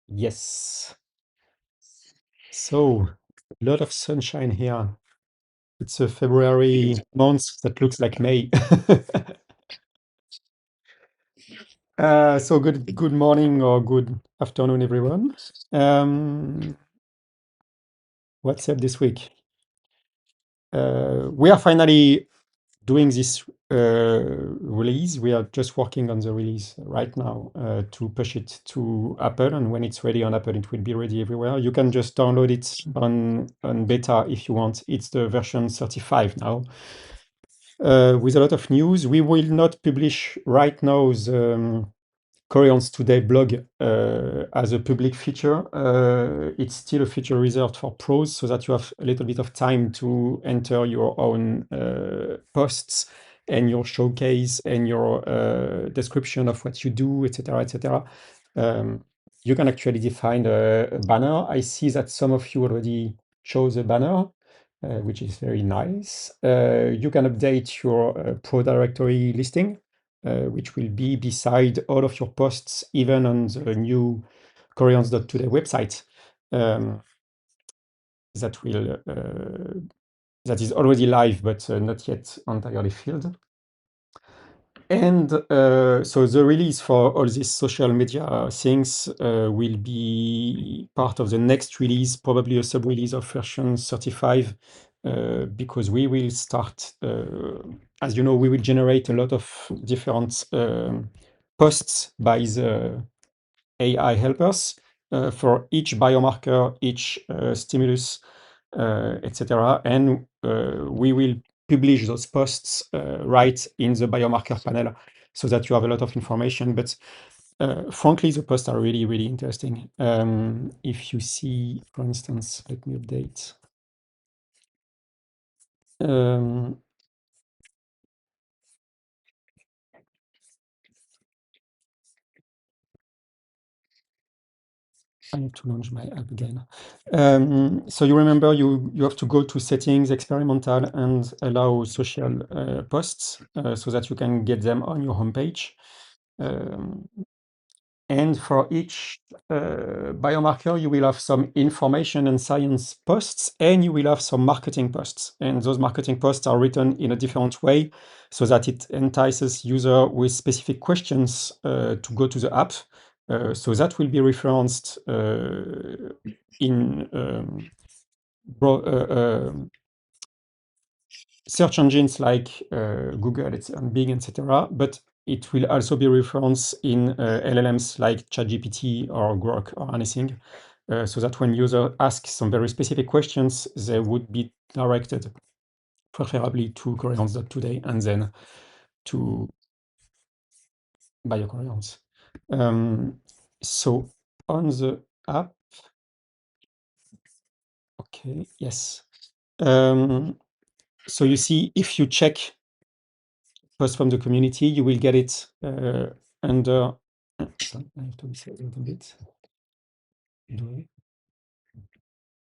Yes. So, a lot of sunshine here. It's a February month that looks like May. So good morning or good afternoon, everyone. Um, what's up this week? We are finally doing this release. We are just working on the release right now to push it to Apple, and when it's ready on Apple, it will be ready everywhere. You can just download it on beta if you want. It's the version 35 now. With a lot of news. We will not publish right now the Coherence Today blog as a public feature. It's still a feature reserved for pros so that you have a little bit of time to enter your own posts and your showcase and your description of what you do, etc., etc. You can actually define a banner. I see that some of you already chose a banner, which is very nice. You can update your pro directory listing, which will be beside all of your posts, even on the new Coherence.today website. That will that is already live, but not yet entirely filled. And so the release for all these social media things will be part of the next release, probably a sub-release of version 35, because we will start, as you know, we will generate a lot of different posts by the AI helpers for each biomarker, each stimulus, etc. And we will publish those posts right in the biomarker panel so that you have a lot of information. But frankly, the posts are really, really interesting. If you see, for instance, let me update. I need to launch my app again. So you remember you have to go to settings, experimental, and allow social posts so that you can get them on your homepage. And for each biomarker, you will have some information and science posts, and you will have some marketing posts. And those marketing posts are written in a different way so that it entices user with specific questions to go to the app. So that will be referenced in search engines like Google and Bing, etc. But it will also be referenced in LLMs like ChatGPT or Grok or anything, so that when user asks some very specific questions, they would be directed preferably to Coherence.today and then to BioCoherence. So on the app, okay, yes. So you see, if you check post from the community, you will get it under. Sorry, I have to reset a little bit. Do I?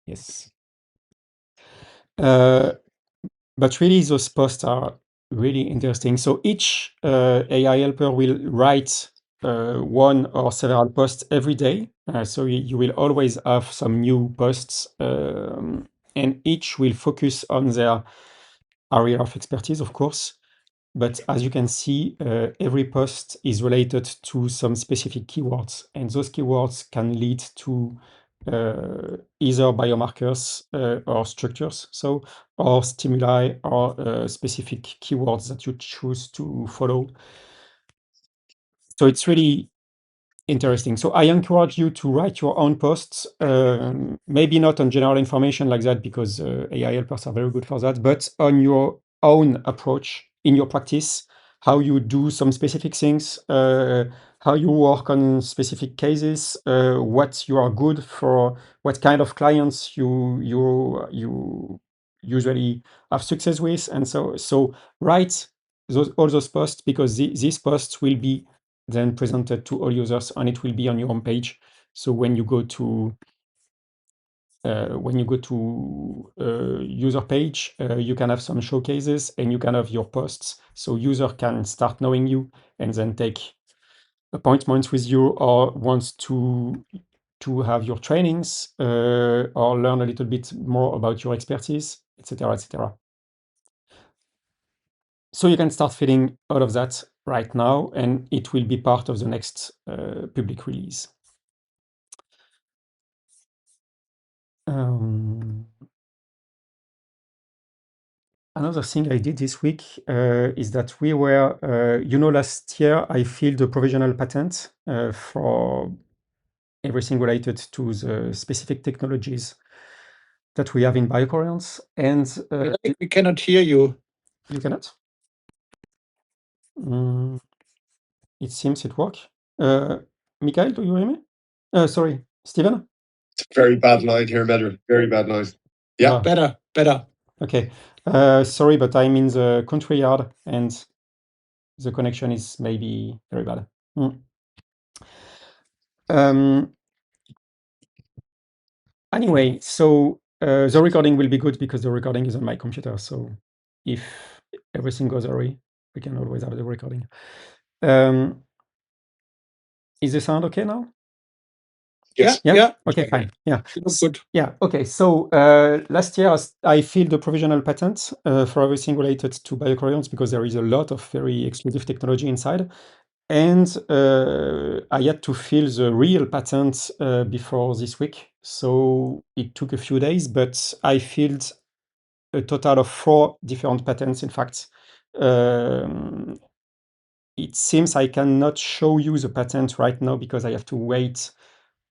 Yes. But really, those posts are really interesting. So each AI helper will write one or several posts every day. So you will always have some new posts, and each will focus on their area of expertise, of course. But as you can see, every post is related to some specific keywords, and those keywords can lead to either biomarkers or structures, so or stimuli or specific keywords that you choose to follow. So it's really interesting. So I encourage you to write your own posts, maybe not on general information like that, because AI helpers are very good for that, but on your own approach in your practice, how you do some specific things, how you work on specific cases, what you are good for, what kind of clients you usually have success with, and so write all those posts, because these posts will be then presented to all users, and it will be on your homepage. So when you go to user page, you can have some showcases and you can have your posts, so user can start knowing you and then take appointments with you or wants to to have your trainings or learn a little bit more about your expertise, etc., etc. So you can start filling all of that right now, and it will be part of the next public release. Another thing I did this week is that we were, last year I filed a provisional patent for everything related to the specific technologies that we have in BioCoherence. And we cannot hear you. You cannot? It seems it works. Michael, do you hear me? Sorry, Stephen? It's a very bad line here, better. Very bad noise. Yeah. Better. Okay. Sorry, but I'm in the country yard and the connection is maybe very bad. Anyway, so the recording will be good because the recording is on my computer. So if everything goes awry, we can always have the recording. Is the sound okay now? Yes. Yeah. Okay, fine. Yeah. Good. Yeah. Okay. So last year I filed a provisional patent for everything related to BioCoherence because there is a lot of very exclusive technology inside. And I had to fill the real patent before this week. So it took a few days, but I filled a total of 4 different patents, in fact. It seems I cannot show you the patent right now because I have to wait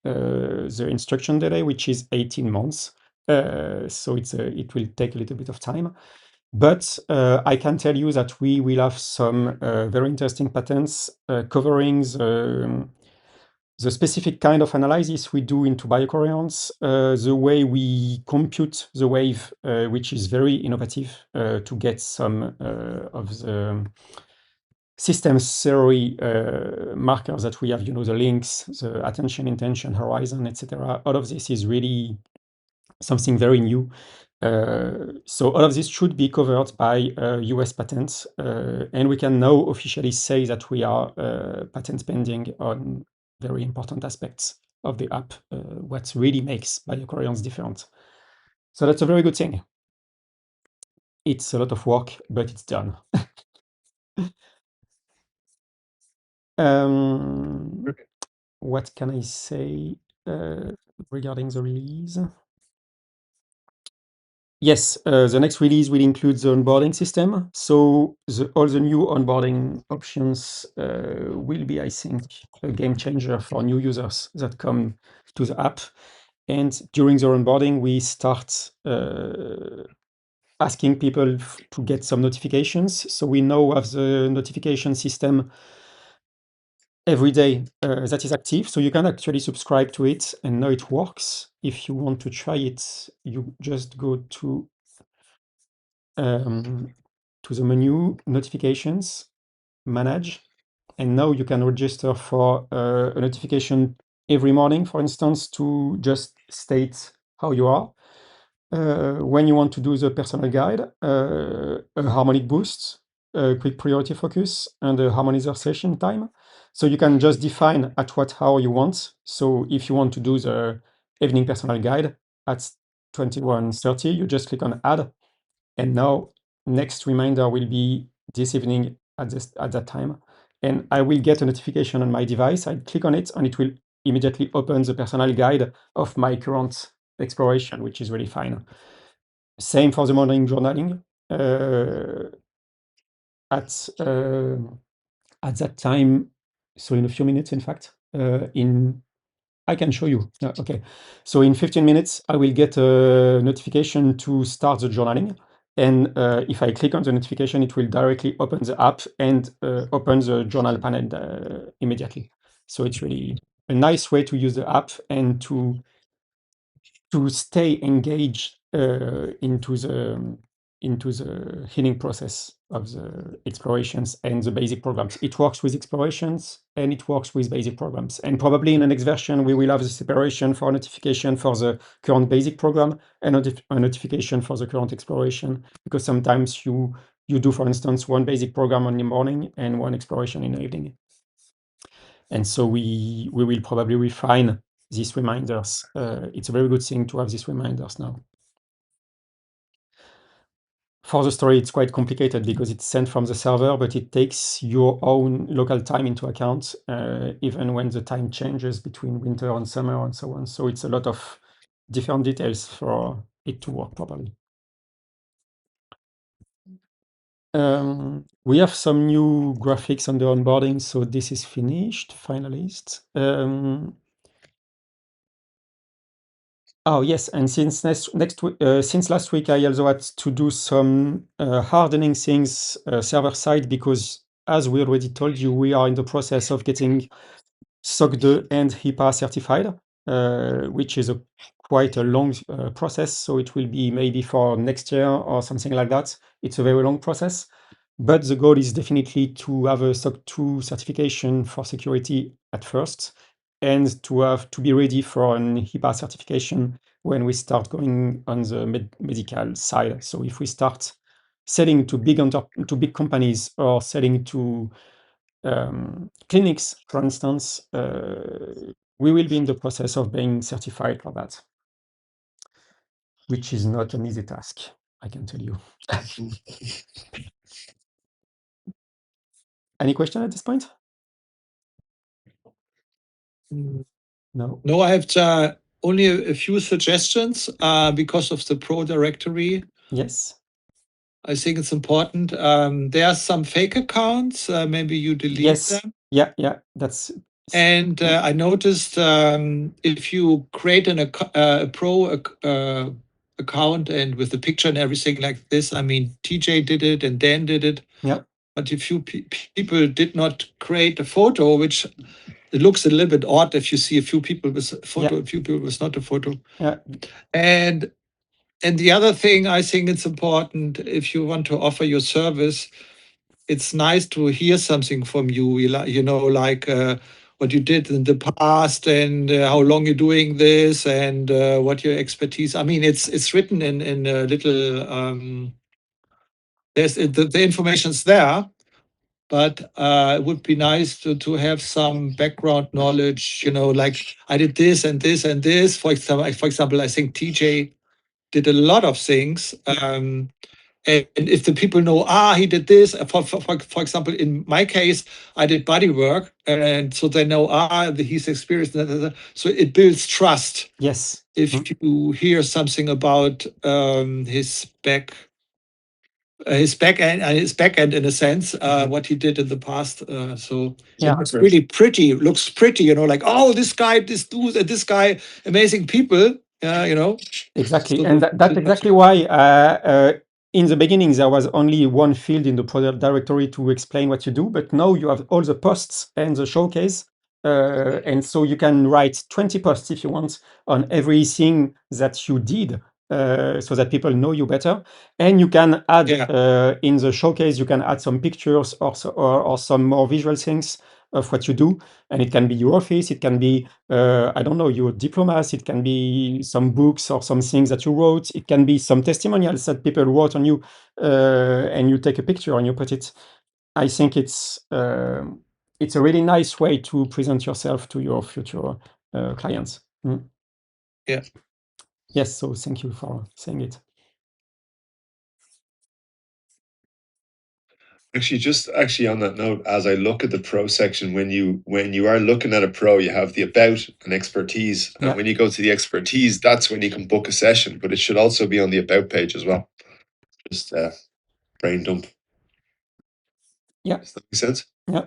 the instruction delay, which is 18 months. So it will take a little bit of time. But I can tell you that we will have some very interesting patents covering the specific kind of analysis we do into BioCoherence, the way we compute the wave, which is very innovative to get some of the systems theory markers that we have, the links, the attention, intention, horizon, etc. All of this is really something very new. So all of this should be covered by US patents, and we can now officially say that we are patent pending on very important aspects of the app, what really makes BioCoherence different. So that's a very good thing. It's a lot of work, but it's done. What can I say regarding the release? Yes, the next release will include the onboarding system. So all the new onboarding options will be, I think, a game changer for new users that come to the app. And during the onboarding, we start asking people to get some notifications. So we now have the notification system every day that is active. So you can actually subscribe to it and now it works. If you want to try it, you just go to the menu, notifications, manage, and now you can register for a notification every morning, for instance, to just state how you are. When you want to do the personal guide, a harmonic boost, a quick priority focus, and a harmonization time. So you can just define at what hour you want. So if you want to do the evening personal guide at 21:30, you just click on add. And now next reminder will be this evening at that time. And I will get a notification on my device. I click on it and it will immediately open the personal guide of my current exploration, which is really fine. Same for the morning journaling. At that time, so in a few minutes, in fact, I can show you. Okay. So in 15 minutes, I will get a notification to start the journaling. And if I click on the notification, it will directly open the app and open the journal panel immediately. So it's really a nice way to use the app and to stay engaged into the healing process of the explorations and the basic programs. It works with explorations and it works with basic programs. And probably in the next version, we will have the separation for notification for the current basic program and a notification for the current exploration, because sometimes you do, for instance, one basic program in the morning and one exploration in the evening. And so we will probably refine these reminders. It's a very good thing to have these reminders now. For the story, it's quite complicated because it's sent from the server, but it takes your own local time into account, even when the time changes between winter and summer and so on. So it's a lot of different details for it to work properly. We have some new graphics on the onboarding, so this is finished, finalized. Oh yes, and since since last week, I also had to do some hardening things server side because, as we already told you, we are in the process of getting SOC 2 and HIPAA certified, which is quite a long process. So it will be maybe for next year or something like that. It's a very long process. But the goal is definitely to have a SOC 2 certification for security at first, and to be ready for an HIPAA certification when we start going on the medical side. So if we start selling to big companies or selling to clinics, for instance, we will be in the process of being certified for that, which is not an easy task, I can tell you. Any question at this point? No. No, I have only a few suggestions because of the Pro directory. Yes. I think it's important. There are some fake accounts. Maybe you delete them. Yeah. That's. And I noticed if you create a Pro account and with the picture and everything like this, I mean, TJ did it and Dan did it. Yeah. But if you people did not create a photo, which it looks a little bit odd if you see a few people with a photo, a few people with not a photo. Yeah. And the other thing, I think it's important if you want to offer your service, it's nice to hear something from you. Like what you did in the past and how long you're doing this and what your expertise. I mean, it's written in a little. There's the information's there, but it would be nice to have some background knowledge. Like I did this and this and this. For example, I think TJ did a lot of things. And if the people know, he did this, for example, in my case, I did body work. And so they know, he's experienced. So it builds trust. Yes. If you hear something about his back end in a sense, what he did in the past. So it's really pretty, looks pretty, like, this guy, this dude, this guy, amazing people, Exactly. So and that's exactly why in the beginning, there was only one field in the product directory to explain what you do, but now you have all the posts and the showcase. And so you can write 20 posts if you want on everything that you did, so that people know you better. And you can add in the showcase, you can add some pictures or some more visual things of what you do. And it can be your office, it can be, I don't know, your diplomas, it can be some books or some things that you wrote, it can be some testimonials that people wrote on you, and you take a picture and you put it. I think it's a really nice way to present yourself to your future clients. Yeah. Yes, so thank you for saying it. Actually on that note, as I look at the pro section, when you are looking at a pro, you have the about and expertise. And when you go to the expertise, that's when you can book a session, but it should also be on the about page as well. Just brain dump. Yeah. Does that make sense? Yeah.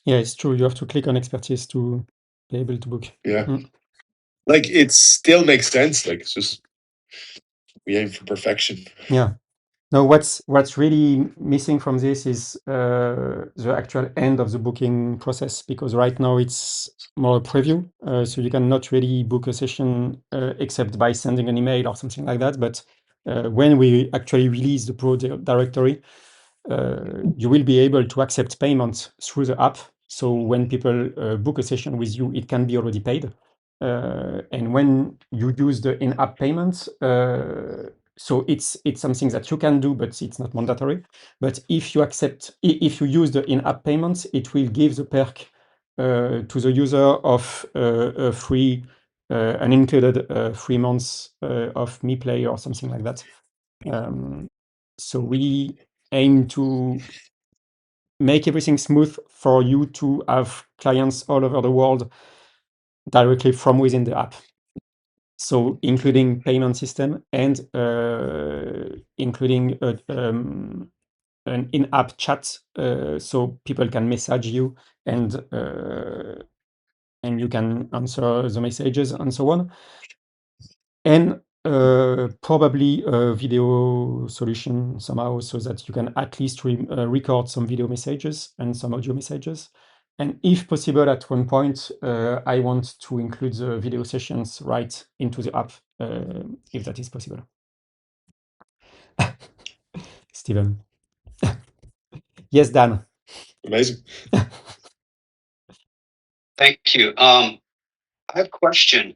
Yeah, it's true. You have to click on expertise to be able to book. Yeah. Like it still makes sense. Like it's just we aim for perfection. Yeah. Now, what's really missing from this is the actual end of the booking process, because right now it's more a preview, so you cannot really book a session except by sending an email or something like that. But when we actually release the Pro directory, you will be able to accept payments through the app, So when people book a session with you, it can be already paid. And when you use the in-app payments, so it's something that you can do, but it's not mandatory. But if you if you use the in-app payments, it will give the perk to the user of a free, an included 3 months of Me Play or something like that. So we aim to make everything smooth for you to have clients all over the world directly from within the app. So including payment system and including an in-app chat, so people can message you and you can answer the messages and so on. And probably a video solution somehow, so that you can at least record some video messages and some audio messages. And if possible, at one point, I want to include the video sessions right into the app, if that is possible. Steven. Yes, Dan. Amazing. Thank you. I have a question.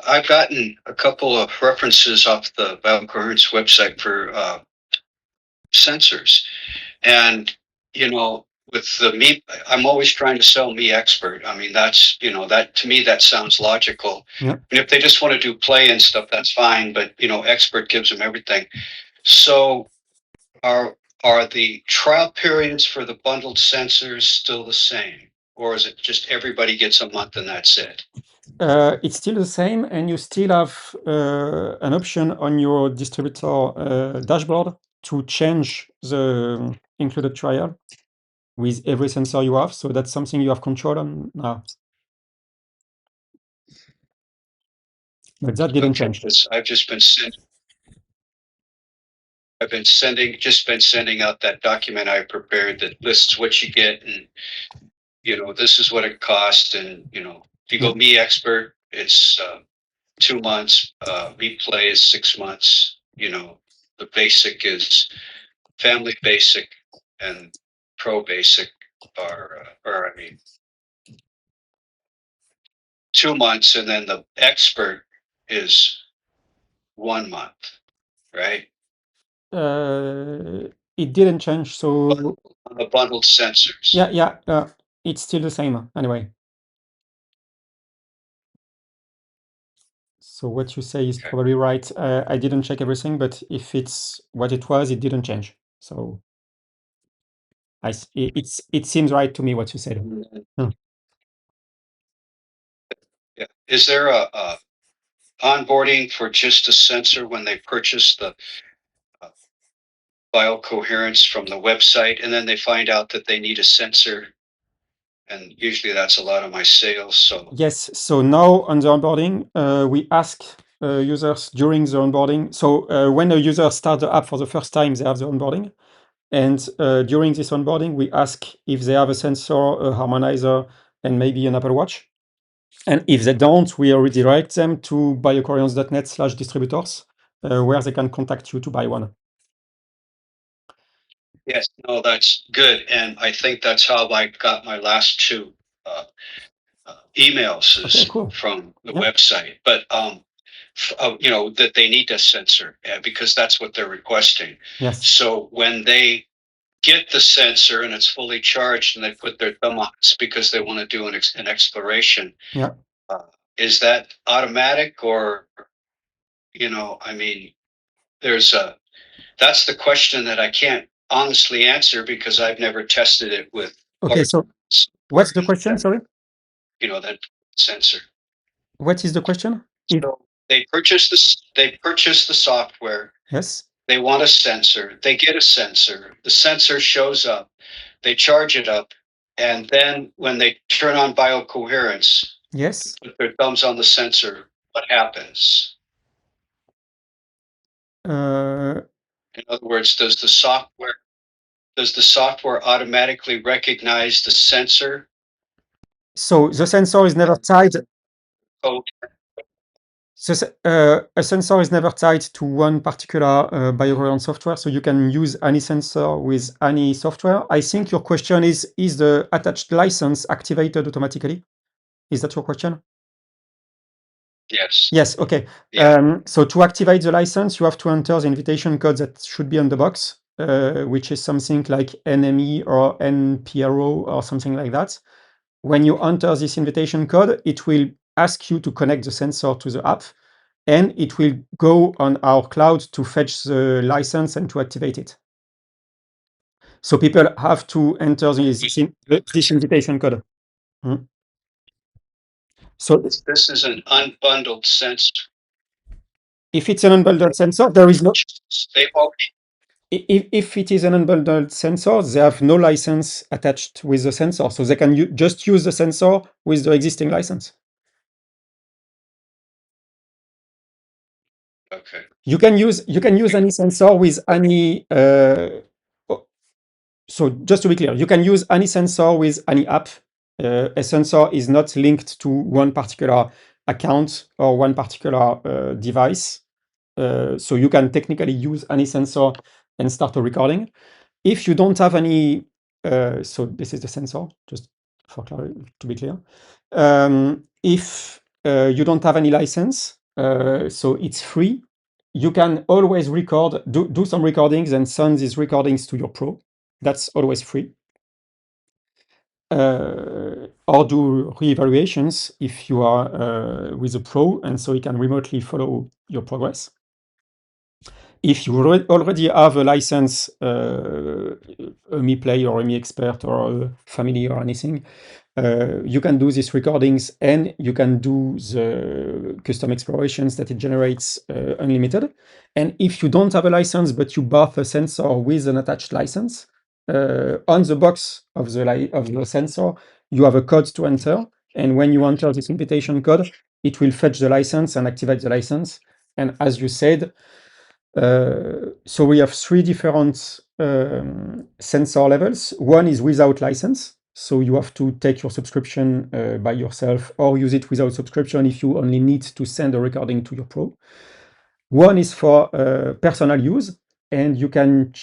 I've gotten a couple of references off the BioCoherence website for sensors, and with the me, I'm always trying to sell me expert. I mean, that's that to me that sounds logical. Yeah. And if they just want to do play and stuff, that's fine. But expert gives them everything. So are the trial periods for the bundled sensors still the same, or is it just everybody gets a month and that's it? It's still the same, and you still have an option on your distributor dashboard to change the included trial with every sensor you have. So that's something you have control on now. But that didn't change. I've just been sending out that document I prepared that lists what you get, and this is what it costs, and if you go me expert, it's 2 months. Me play is 6 months. The basic is family basic, and pro basic are, 2 months, and then the expert is 1 month, right? It didn't change. So On the bundled sensors. yeah, it's still the same anyway. So what you say is probably right. I didn't check everything, but if it's what it was, it didn't change. So it seems right to me what you said. Hmm. Yeah. Is there a onboarding for just a sensor when they purchase the BioCoherence from the website, and then they find out that they need a sensor? And usually that's a lot of my sales. So yes. So now on the onboarding, we ask users during the onboarding. So when a user starts the app for the first time, they have the onboarding. And during this onboarding, we ask if they have a sensor, a harmonizer, and maybe an Apple Watch. And if they don't, we redirect them to biocoherence.net/distributors, where they can contact you to buy one. yes, no, that's good. And I think that's how I got my last 2 emails is Okay, cool. from the Yeah. website. But that they need a sensor because that's what they're requesting. Yes. So when they get the sensor and it's fully charged and they put their thumb on, it's because they want to do an exploration. Yeah. Is that automatic, or I mean, that's the question that I can't honestly answer because I've never tested it with. Okay. So what's the question? Sorry. That sensor. What is the question? So they purchase this. They purchase the software. Yes. They want a sensor. They get a sensor. The sensor shows up. They charge it up, and then when they turn on BioCoherence, Yes. put their thumbs on the sensor, what happens? In other words, does the software automatically recognize the sensor? So the sensor is never tied. Oh, So a sensor is never tied to one particular BioCoherence software, so you can use any sensor with any software. I think your question is the attached license activated automatically? Is that your question? Yes. Yes, okay. Yeah. So to activate the license, you have to enter the invitation code that should be on the box, which is something like NME or NPRO or something like that. When you enter this invitation code, it will ask you to connect the sensor to the app, and it will go on our cloud to fetch the license and to activate it. So people have to enter this invitation code. So This is an unbundled sensor. if it's an unbundled sensor, there is no. They've already If it is an unbundled sensor, they have no license attached with the sensor, so they can just use the sensor with the existing license. okay. You can use any sensor with any. So just to be clear, you can use any sensor with any app. A sensor is not linked to one particular account or one particular device. So you can technically use any sensor and start a recording. If you don't have any, so this is the sensor, just for clarity, to be clear. If you don't have any license, so it's free, you can always do some recordings and send these recordings to your pro. That's always free. Or do reevaluations if you are with a pro, and so you can remotely follow your progress. If you already have a license, a Me Play or a Me Expert or a Family or anything, you can do these recordings and you can do the custom explorations that it generates unlimited. And if you don't have a license, but you bought a sensor with an attached license, on the box of the sensor, you have a code to enter. And when you enter this invitation code, it will fetch the license and activate the license. And as you said, so we have three different sensor levels. One is without license. So you have to take your subscription by yourself or use it without subscription if you only need to send a recording to your pro. One is for personal use, and you can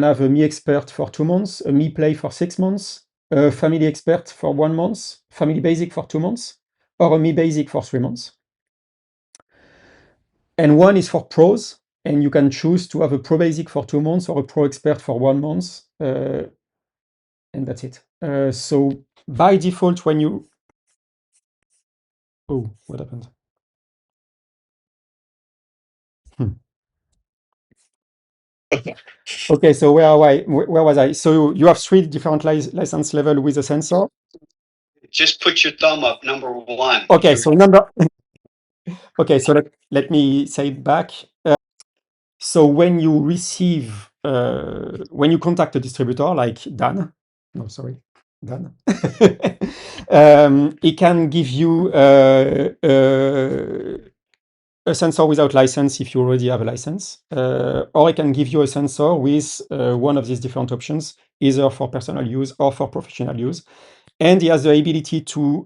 have a Me Expert for 2 months, a Me Play for 6 months, a Family Expert for 1 month, Family Basic for 2 months, or a Me Basic for 3 months. And one is for pros, and you can choose to have a Pro Basic for 2 months or a Pro Expert for 1 month, and that's it. So by default, when you... Oh, what happened? Okay, so where was I? So you have 3 different license level with a sensor. Just put your thumb up, number 1. Okay, so okay, so let me say it back. So when you receive, when you contact a distributor like Dan, no, sorry, Dan, he can give you a sensor without license if you already have a license, or he can give you a sensor with one of these different options, either for personal use or for professional use. And he has the ability to,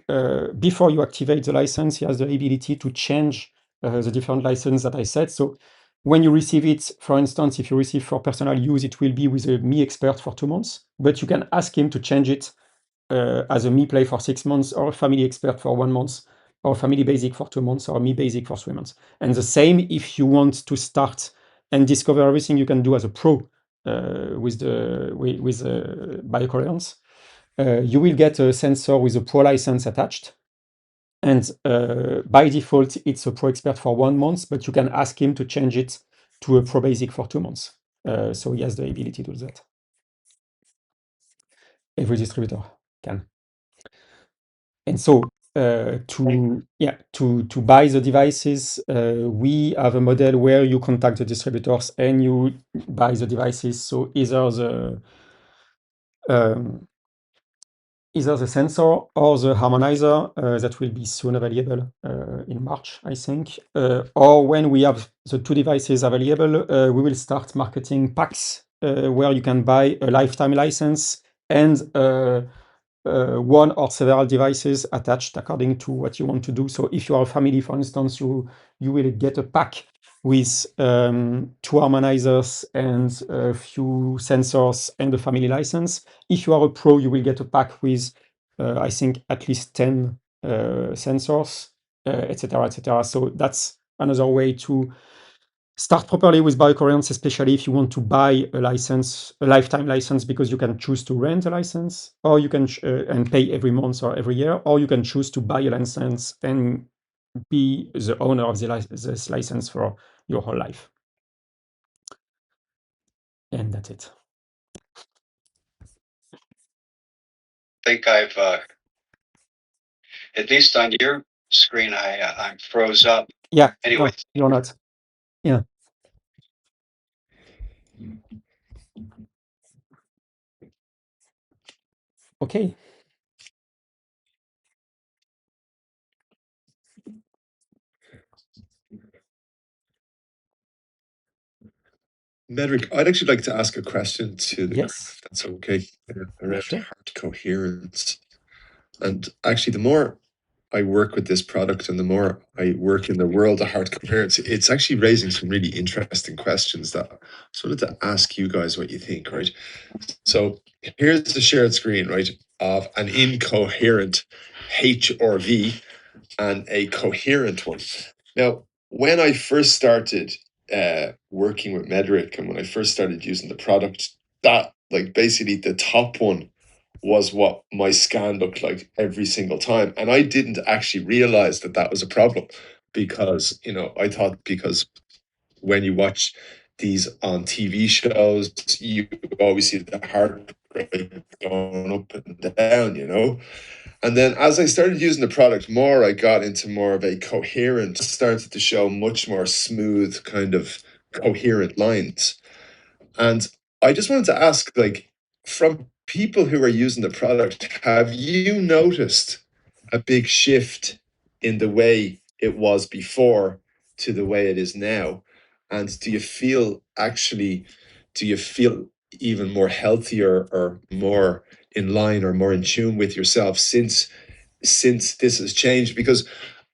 before you activate the license, he has the ability to change the different license that I said. So when you receive it, for instance, if you receive for personal use, it will be with a Me Expert for 2 months, but you can ask him to change it as a Me Play for 6 months, or a Family Expert for 1 month, or Family Basic for 2 months, or Me Basic for 3 months. And the same if you want to start and discover everything you can do as a pro with BioCoherence. You will get a sensor with a Pro license attached. And by default, it's a Pro Expert for 1 month, but you can ask him to change it to a Pro Basic for 2 months. So he has the ability to do that. Every distributor can. And so to buy the devices, we have a model where you contact the distributors and you buy the devices. So either the sensor or the harmonizer that will be soon available in March, I think. Or when we have the 2 devices available, we will start marketing packs where you can buy a lifetime license and one or several devices attached according to what you want to do. So if you are a family, for instance, you will get a pack with 2 harmonizers and a few sensors and a family license. If you are a pro, you will get a pack with, I think, at least 10 sensors, etc., etc. So that's another way to start properly with BioCoherence, especially if you want to buy a license, a lifetime license, because you can choose to rent a license, or you can and pay every month or every year, or you can choose to buy a license and be the owner of this license for your whole life. And that's it. I think I've at least on your screen, I'm froze up. Yeah. Anyway, No, you're not. Yeah. Okay. Medrick, I'd actually like to ask a question to the group, Yes. if that's okay, around Sure. heart coherence. And actually, the more I work with this product and the more I work in the world of heart coherence, it's actually raising some really interesting questions that I wanted to ask you guys what you think, right? So here's the shared screen, right, of an incoherent HRV and a coherent one. Now, when I first started working with Medrick and when I first started using the product, that, like, basically the top one was what my scan looked like every single time. And I didn't actually realize that that was a problem because, I thought because when you watch these on TV shows, you always see the heart rate going up and down. And then as I started using the product more, I got into more of a coherent, started to show much more smooth, kind of coherent lines. And I just wanted to ask, like, from people who are using the product, have you noticed a big shift in the way it was before to the way it is now? And do you feel even more healthier or more in line or more in tune with yourself since this has changed?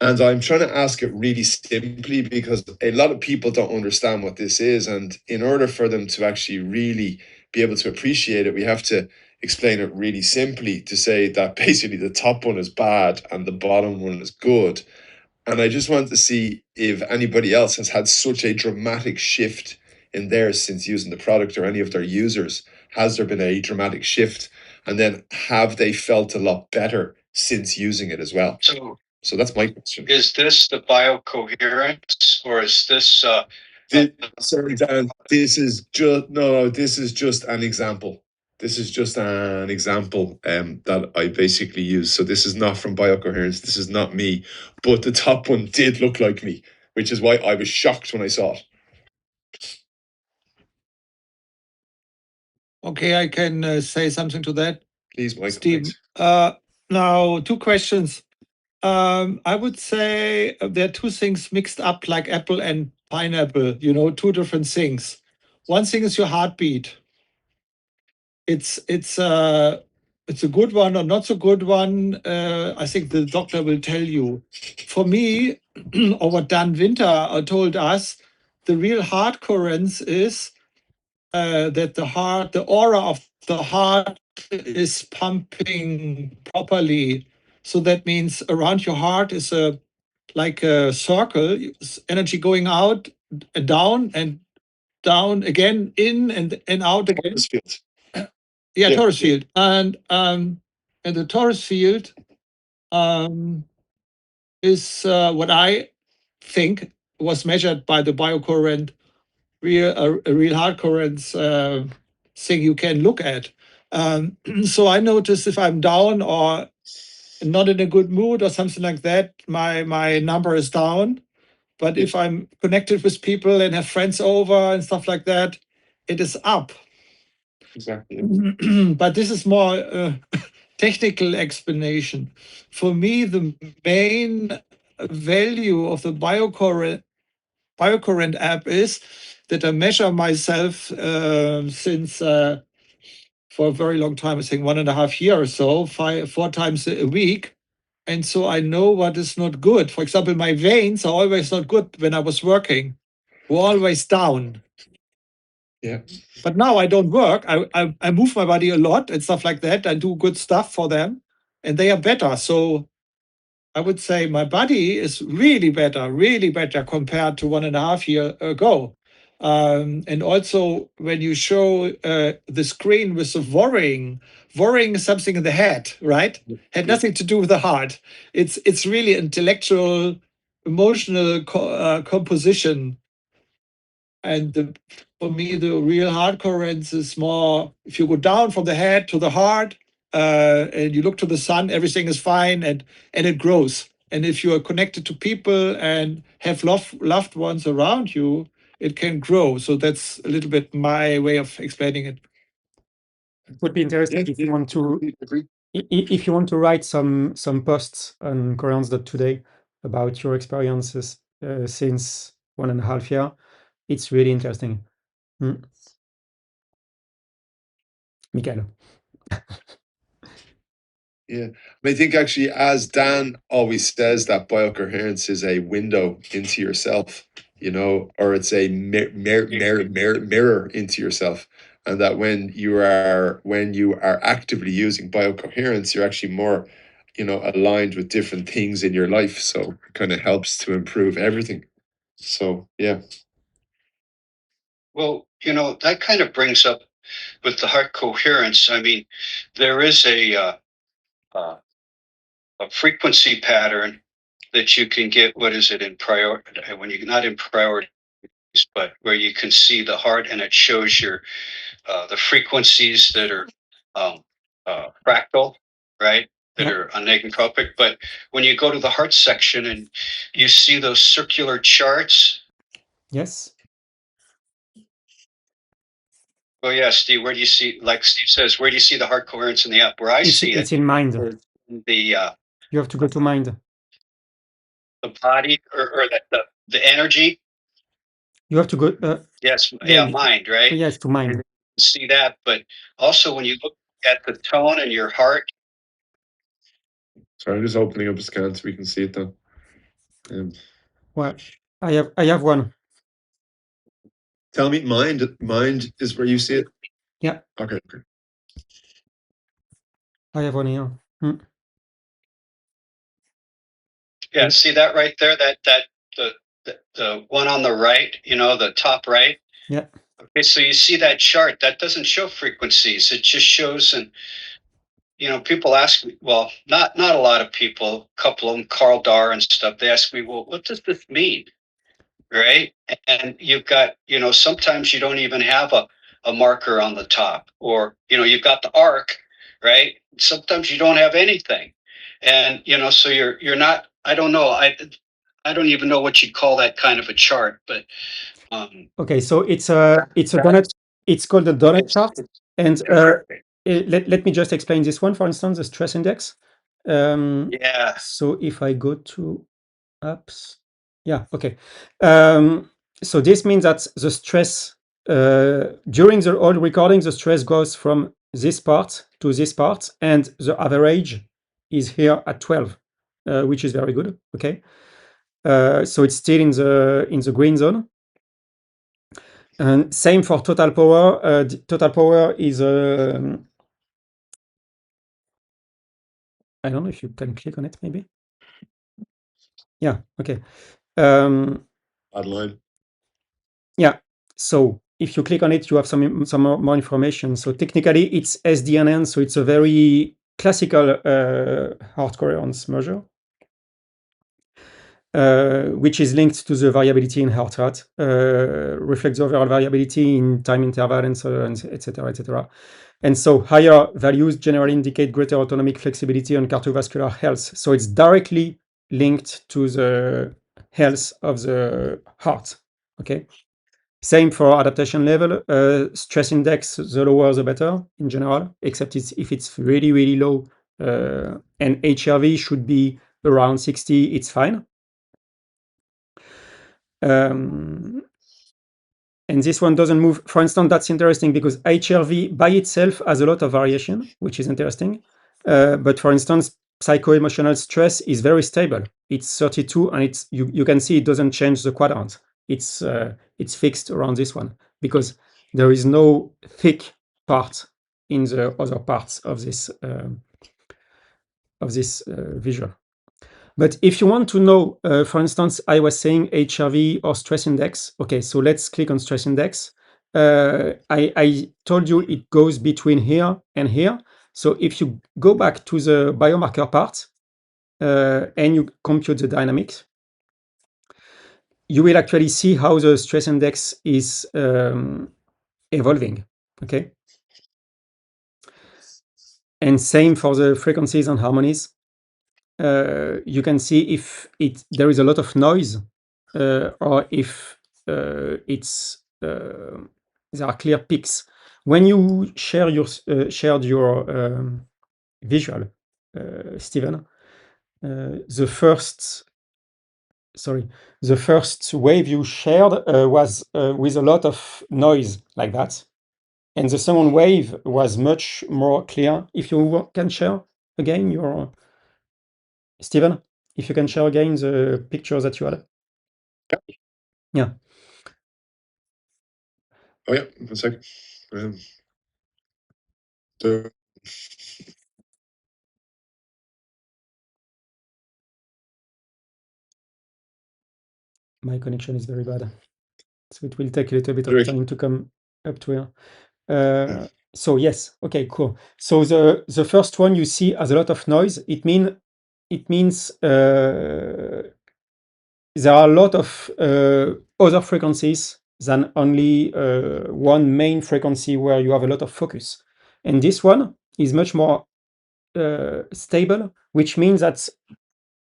And I'm trying to ask it really simply because a lot of people don't understand what this is. And in order for them to actually really be able to appreciate it, we have to explain it really simply to say that basically the top one is bad and the bottom one is good. And I just wanted to see if anybody else has had such a dramatic shift in theirs since using the product, or any of their users. Has there been a dramatic shift? And then have they felt a lot better since using it as well? So that's my question. Is this the BioCoherence, or is this? Sorry, Dan. This is just This is just an example. This is just an example that I basically use. So this is not from BioCoherence. This is not me. But the top one did look like me, which is why I was shocked when I saw it. Okay, I can say something to that. Please, Michael. Steve. Now, 2 questions. I would say there are 2 things mixed up like apple and pineapple, 2 different things. One thing is your heartbeat. It's a good one or not so good one. I think the doctor will tell you. For me, or what Dan Winter told us, the real heart coherence is that the aura of the heart is pumping properly. So that means around your heart is like a circle, energy going out, down and down again, in and out again. Torus field. Yeah, torus field. And the torus field is what I think was measured by the BioCoherent, a real heart coherence thing you can look at. So I notice if I'm down or not in a good mood or something like that, my number is down. But if I'm connected with people and have friends over and stuff like that, it is up. Exactly. But this is more technical explanation. For me, the main value of the BioCoherent app is that I measure myself since for a very long time, I think 1.5 years or so, 4 times a week. And so I know what is not good. For example, my veins are always not good when I was working, were always down. Yeah. But now I don't work. I move my body a lot and stuff like that. I do good stuff for them and they are better. So I would say my body is really better compared to 1.5 years ago. And also when you show the screen with the worrying is something in the head, right? Had nothing to do with the heart. It's really intellectual, emotional composition. And for me, the real hard coherence is more if you go down from the head to the heart and you look to the sun, everything is fine and it grows. And if you are connected to people and have loved ones around you, it can grow. So that's a little bit my way of explaining it. It would be interesting if you want to if you want to write some posts on Coherence.today about your experiences since 1.5 years. It's really interesting. Michael. Yeah, I think actually, as Dan always says, that biocoherence is a window into yourself, or it's a mirror into yourself, and that when you are actively using biocoherence, you're actually more, aligned with different things in your life. So it kind of helps to improve everything. So yeah. Well, that kind of brings up with the heart coherence. I mean, there is a frequency pattern that you can get. What is it in priority? When you're not in priorities, but where you can see the heart and it shows your the frequencies that are fractal, right? That are anechotropic. But when you go to the heart section and you see those circular charts. Yes. Oh yeah, Steve. Where do you see? Like Steve says, where do you see the heart coherence in the app? Where I see it's it, in mind. The you have to go to mind. The body or the energy. You have to go. Yes, yeah, mind, right? Yes, to mind. See that, but also when you look at the tone in your heart. Sorry, I'm just opening up a scan so we can see it then. Well, I have one. Tell me, mind is where you see it? Yeah. Okay. I have one here. Yeah, see that right there? The one on the right, the top right. Yeah. Okay, so you see that chart, that doesn't show frequencies. It just shows, and people ask me, well, not a lot of people, a couple of them, Carl Dar and stuff, they ask me, well, what does this mean? Right? And you've got, sometimes you don't even have a marker on the top, or, you've got the arc, right? Sometimes you don't have anything. And, so you're not, I don't know. I don't even know what you'd call that kind of a chart, but okay, so it's a donut. It's called a donut chart, and let me just explain this one. For instance, the stress index. yeah. So if I go to apps, yeah, okay. So this means that the stress during the whole recording, the stress goes from this part to this part, and the average is here at 12, which is very good. Okay. So it's still in the green zone. And same for total power. Total power is I don't know if you can click on it, maybe. Yeah. Okay. Online. Yeah. So if you click on it, you have some more information. So technically, it's SDNN. So it's a very classical heart coherence measure. Which is linked to the variability in heart rate, reflects the overall variability in time interval, and so on, etc., etc. And so higher values generally indicate greater autonomic flexibility and cardiovascular health. So it's directly linked to the health of the heart. Okay. Same for adaptation level. Stress index, the lower the better in general, except if it's really, really low, and HRV should be around 60, it's fine. and this one doesn't move. For instance, that's interesting because HRV by itself has a lot of variation, which is interesting. But for instance, psycho-emotional stress is very stable. It's 32, and it's you can see it doesn't change the quadrant. It's fixed around this one because there is no thick part in the other parts of this visual. But if you want to know, for instance, I was saying HRV or stress index. Okay, so let's click on stress index. I told you it goes between here and here. So if you go back to the biomarker part and you compute the dynamics, you will actually see how the stress index is evolving. Okay. And same for the frequencies and harmonies. You can see if there is a lot of noise or if there are clear peaks. When you shared your visual, Stephen, the first wave you shared was with a lot of noise like that, and the second wave was much more clear. If you can share again your Stephen, if you can share again the picture that you had. Yeah. Oh yeah, 1 second. So My connection is very bad, so it will take a little bit of time to come up to here. So yes, okay, cool. So the first one you see has a lot of noise. It means there are a lot of other frequencies than only one main frequency where you have a lot of focus. And this one is much more stable, which means that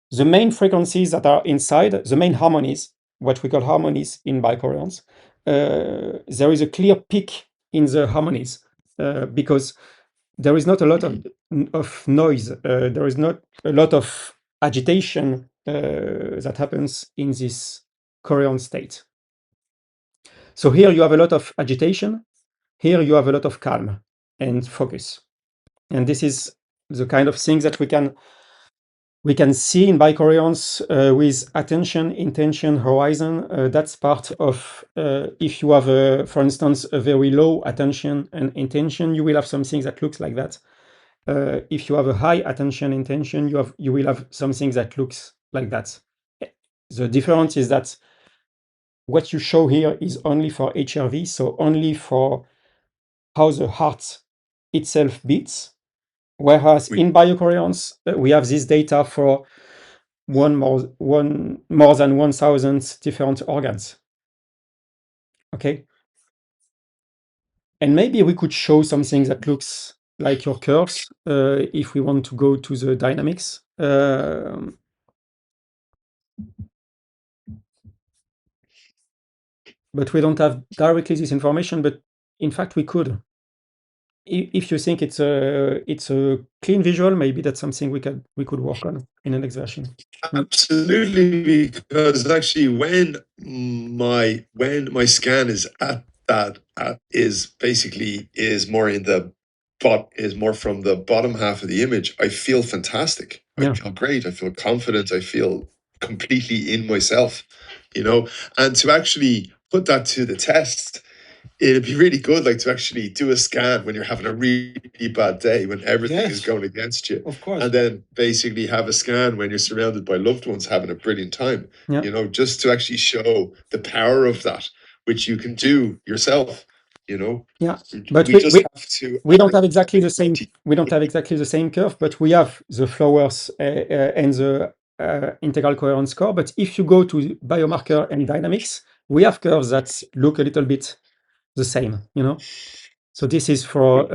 the main frequencies that are inside, the main harmonies, what we call harmonies in BioCoherence, there is a clear peak in the harmonies because there is not a lot of noise. There is not a lot of agitation that happens in this coherent state. So here you have a lot of agitation. Here you have a lot of calm and focus. And this is the kind of things that we can see in BioCoherence with attention, intention, horizon. That's part of if you have, for instance, a very low attention and intention, you will have something that looks like that. If you have a high attention intention, you will have something that looks like that. The difference is that what you show here is only for HRV, so only for how the heart itself beats. Whereas in BioCoherence, we have this data for more than 1,000 different organs. Okay. And maybe we could show something that looks like your curves if we want to go to the dynamics. But we don't have directly this information, but in fact we could. If you think it's a clean visual, maybe that's something we could work on in the next version. Absolutely, because actually when my scan is at that is more in the is more from the bottom half of the image, I feel fantastic. Yeah. I feel great. I feel confident. I feel completely in myself, and to actually put that to the test, it'd be really good, like, to actually do a scan when you're having a really bad day, when everything is going against you. Of course. And then basically have a scan when you're surrounded by loved ones having a brilliant time, Yeah. just to actually show the power of that, which you can do yourself, Yeah. But we don't have exactly the same. We don't have exactly the same curve, but we have the flowers and the integral coherence score. But if you go to biomarker and dynamics, we have curves that look a little bit the same, So this is for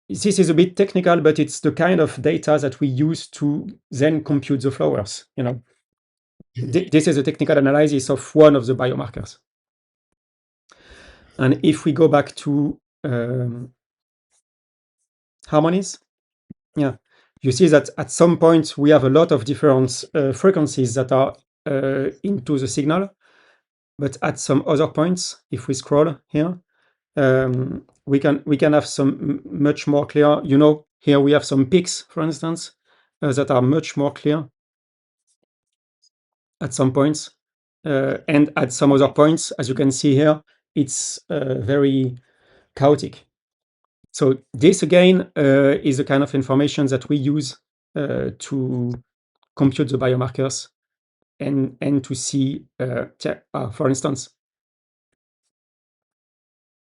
this is a bit technical, but it's the kind of data that we use to then compute the flowers, This is a technical analysis of one of the biomarkers. And if we go back to harmonies, yeah, you see that at some point we have a lot of different frequencies that are into the signal. But at some other points, if we scroll here, we can have some much more clear. You know, here we have some peaks, for instance, that are much more clear at some points, and at some other points, as you can see here, it's very chaotic. So this again is the kind of information that we use to compute the biomarkers and to see, for instance,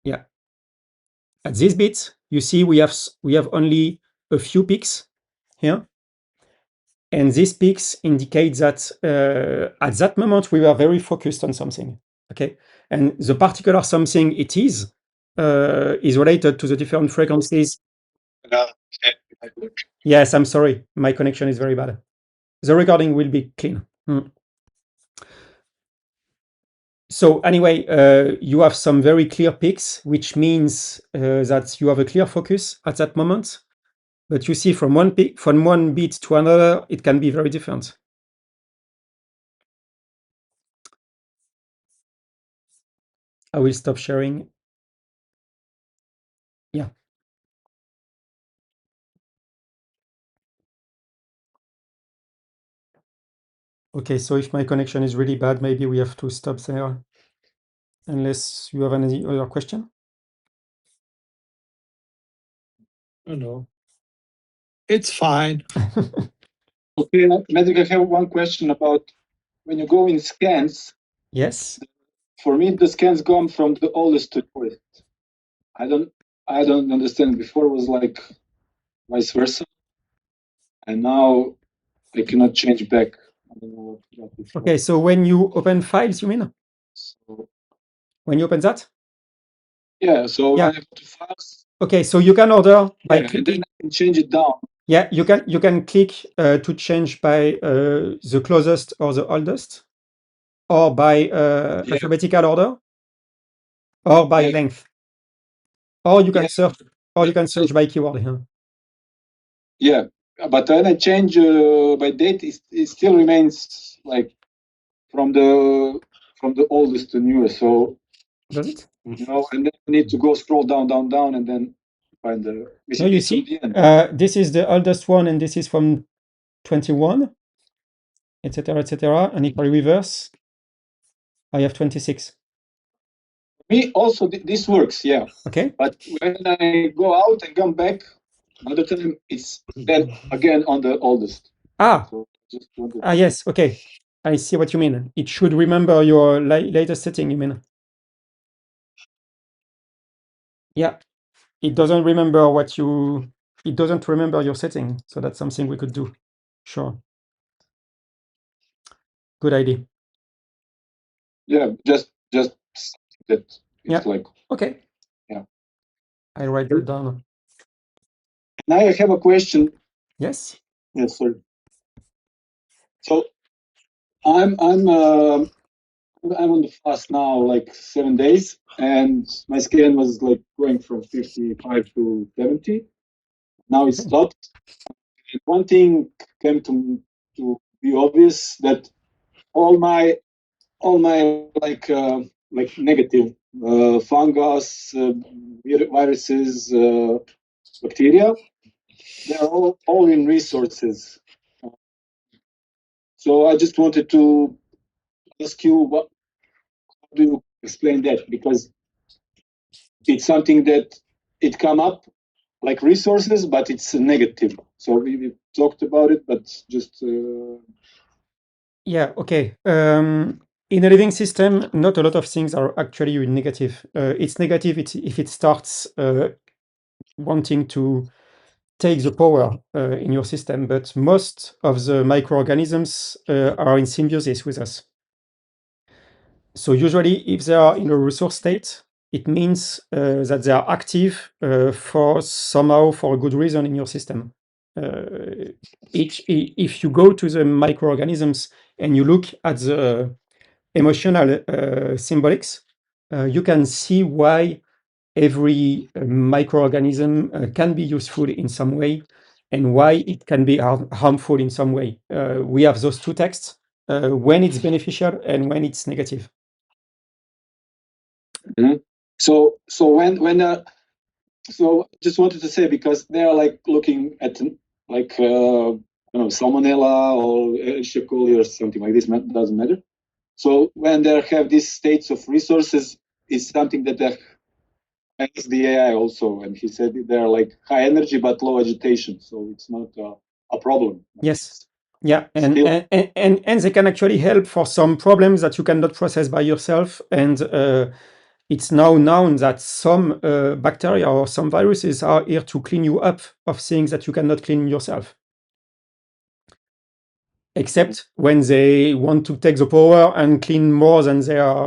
yeah, at this bit, you see we have only a few peaks here, and these peaks indicate that at that moment we were very focused on something. Okay, and the particular something it is related to the different frequencies. Yes, I'm sorry, my connection is very bad. The recording will be clean. So anyway, you have some very clear peaks, which means that you have a clear focus at that moment. But you see from one peak, from one bit to another, it can be very different. I will stop sharing. Yeah. Okay, so if my connection is really bad, maybe we have to stop there. Unless you have any other question? No. It's fine. Okay, Medic, I have one question about when you go in scans. Yes. For me, the scans go from the oldest to newest. I don't understand. Before it was like vice versa, and now I cannot change back. I don't know what it's Okay, like. so when you open files, you mean? So, when you open that? yeah, so Yeah. I have to files. Okay, so you can order by and then I can change it down. Yeah, you can click to change by the closest or the oldest, or by alphabetical order, or by length, or you can search, or you can search by keyword here. Yeah, but when I change by date, it still remains like from the oldest to newest. So does it? You know, and then you need to go scroll down, and then find the. No, you see, this is the oldest one, and this is from 21, etc., etc. And if I reverse, I have 26. Me also, this works, yeah. Okay. But when I go out and come back, another time it's then again on the oldest. So just yes. Okay, I see what you mean. It should remember your latest setting. You mean? Yeah. It doesn't remember what you. It doesn't remember your setting. So that's something we could do. Sure. Good idea. Yeah, just that. It's like okay. Yeah. I write that down. Now I have a question. Yes. Yes, sir. So I'm on the fast now, like 7 days, and my scan was like going from 55 to 70. Now it's stopped. And one thing came to be obvious, that all my like negative fungus, viruses, bacteria, they're all in resources. So I just wanted to ask you, how do you explain that? Because it's something that it come up like resources, but it's negative. So we talked about it, but just Yeah. Okay. In a living system, not a lot of things are actually negative. It's negative if it starts wanting to take the power in your system, but most of the microorganisms are in symbiosis with us. So usually, if they are in a resource state, it means that they are active for a good reason in your system. If you go to the microorganisms and you look at the emotional symbolics, you can see why every microorganism can be useful in some way and why it can be harmful in some way. We have those two texts when it's beneficial and when it's negative. So just wanted to say, because they are like looking at like salmonella or Escherichia coli or something like this, doesn't matter. So when they have these states of resources, is something that they asked the AI also, and he said they're like high energy but low agitation, so it's not a problem. Yes. Yeah, and Still- they can actually help for some problems that you cannot process by yourself. And it's now known that some bacteria or some viruses are here to clean you up of things that you cannot clean yourself. Except when they want to take the power and clean more than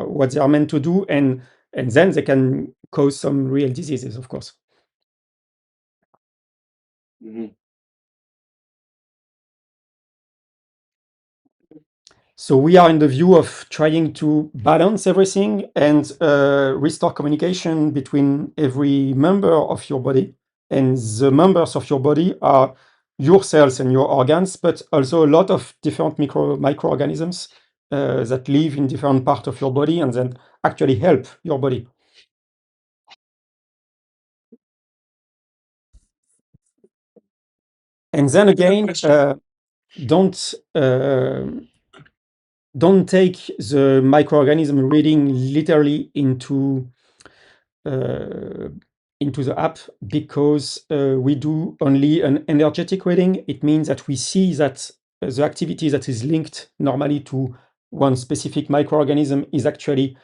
what they are meant to do, and then they can cause some real diseases, of course. Mhm. So we are in the view of trying to balance everything and restore communication between every member of your body. And the members of your body are your cells and your organs, but also a lot of different microorganisms that live in different parts of your body and then actually help your body. And then again, don't take the microorganism reading literally into the app, because we do only an energetic reading. It means that we see that the activity that is linked normally to one specific microorganism is actually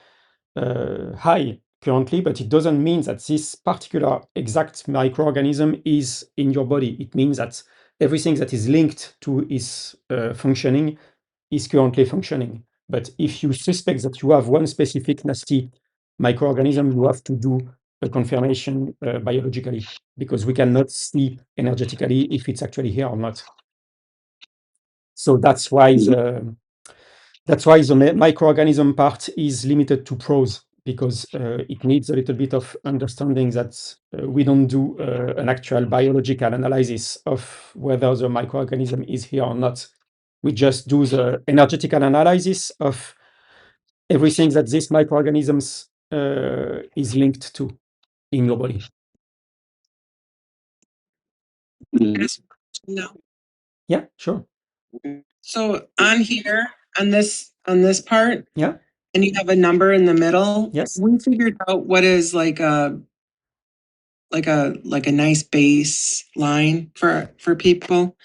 high currently, but it doesn't mean that this particular exact microorganism is in your body. It means that everything that is linked to its functioning is currently functioning. But if you suspect that you have one specific nasty microorganism, you have to do a confirmation biologically, because we cannot see energetically if it's actually here or not. So that's why the microorganism part is limited to prose, because it needs a little bit of understanding that we don't do an actual biological analysis of whether the microorganism is here or not. We just do the energetical analysis of everything that this microorganisms is linked to in your body. No. Yeah, sure. So on here, on this part, Yeah. and you have a number in the middle. Yes. We figured out what is like a nice baseline for people,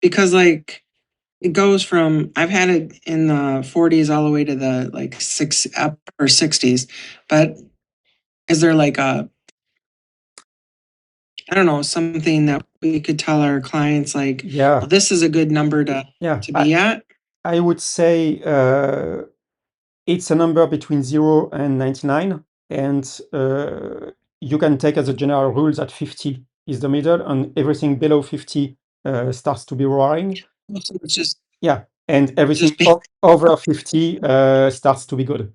because like it goes from, I've had it in the 40s all the way to the like upper 60s, but is there like I don't know, something that we could tell our clients like, Yeah. well, this is a good number to be at? I would say it's a number between 0 and 99, and you can take as a general rule that 50 is the middle, and everything below 50 starts to be worrying. So it's just, yeah, and everything over 50 starts to be good.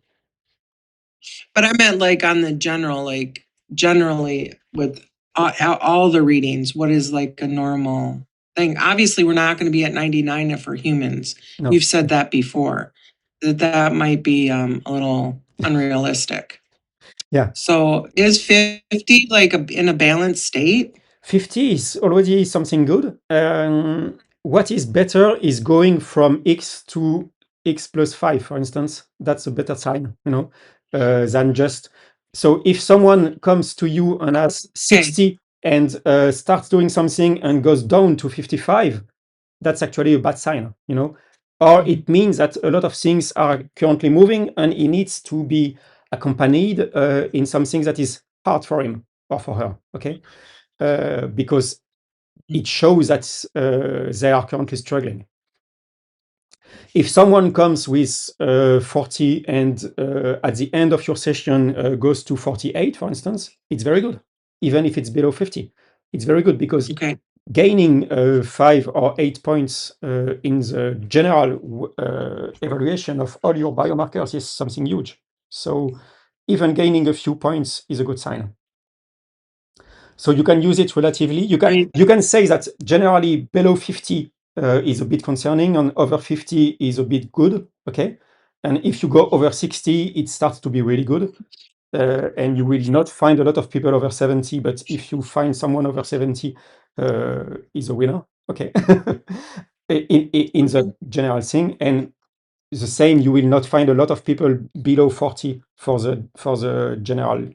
But I meant like on the general, like generally with all the readings, what is like a normal thing? Obviously, we're not going to be at 99 if we're humans. No. You've said that before, that might be a little unrealistic. Yeah. So is 50 like in a balanced state? 50 is already something good. What is better is going from X to X plus 5, for instance. That's a better sign, than just. So if someone comes to you and has 60 and starts doing something and goes down to 55, that's actually a bad sign, Or it means that a lot of things are currently moving and he needs to be accompanied in something that is hard for him or for her, okay? Because it shows that they are currently struggling. If someone comes with 40 and at the end of your session goes to 48, for instance, it's very good. Even if it's below 50, it's very good, because gaining 5 or 8 points in the general evaluation of all your biomarkers is something huge. So even gaining a few points is a good sign. So you can use it relatively. You can say that generally below 50 is a bit concerning, and over 50 is a bit good, okay? And if you go over 60, it starts to be really good. And you will not find a lot of people over 70, but if you find someone over 70, is a winner, okay? in the general thing, and the same, you will not find a lot of people below 40 for the general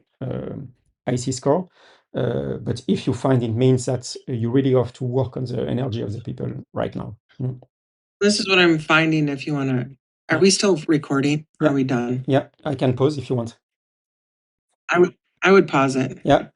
IC score. But if you find, it means that you really have to work on the energy of the people right now. This is what I'm finding. If you want to, are we still recording? Yeah. Are we done? Yeah, I can pause if you want. I would pause it. Yeah.